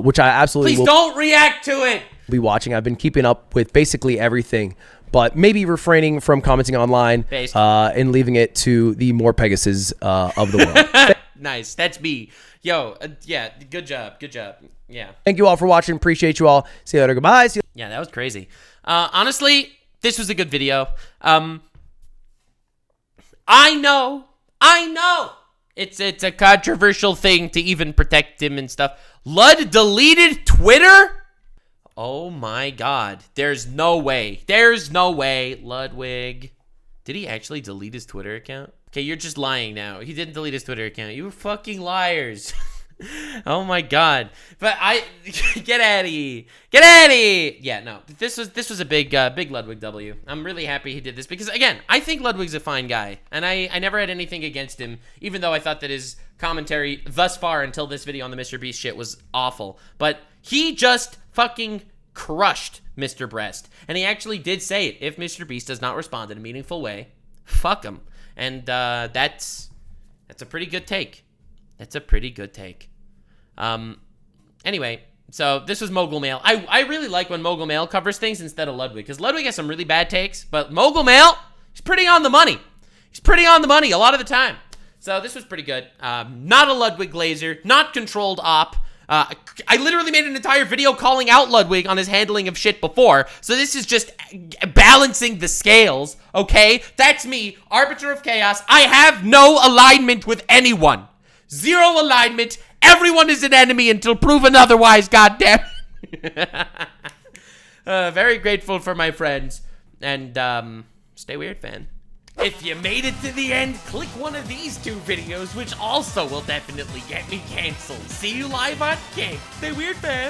which I absolutely Please don't react to it. Be watching. I've been keeping up with basically everything, but maybe refraining from commenting online and leaving it to the more Pegasus of the world. Nice. That's me. Yo, yeah, good job. Yeah. Thank you all for watching. Appreciate you all. See you later. Goodbye. Yeah, that was crazy. Honestly, this was a good video. I know. It's a controversial thing to even protect him and stuff. Lud deleted Twitter? Oh my god. There's no way. Ludwig. Did he actually delete his Twitter account? Okay, you're just lying now. He didn't delete his Twitter account. You fucking liars. Oh my god. But get out of here. Yeah, no. This was a big Ludwig W. I'm really happy he did this because again, I think Ludwig's a fine guy and I never had anything against him, even though I thought that his commentary thus far until this video on the MrBeast shit was awful. But he just fucking crushed Mr. Breast. And he actually did say it. If MrBeast does not respond in a meaningful way, fuck him. And that's a pretty good take. Anyway, so this was Mogul Mail. I really like when Mogul Mail covers things instead of Ludwig, because Ludwig has some really bad takes, but Mogul Mail, he's pretty on the money. A lot of the time. So this was pretty good. Not a Ludwig glazer, not controlled op. I literally made an entire video calling out Ludwig on his handling of shit before, so this is just balancing the scales, okay? That's me, Arbiter of Chaos. I have no alignment with anyone. Zero alignment. Everyone is an enemy until proven otherwise, goddamn. Very grateful for my friends. And, stay weird, fan. If you made it to the end, click one of these two videos, which also will definitely get me canceled. See you live on King. Stay weird, fan.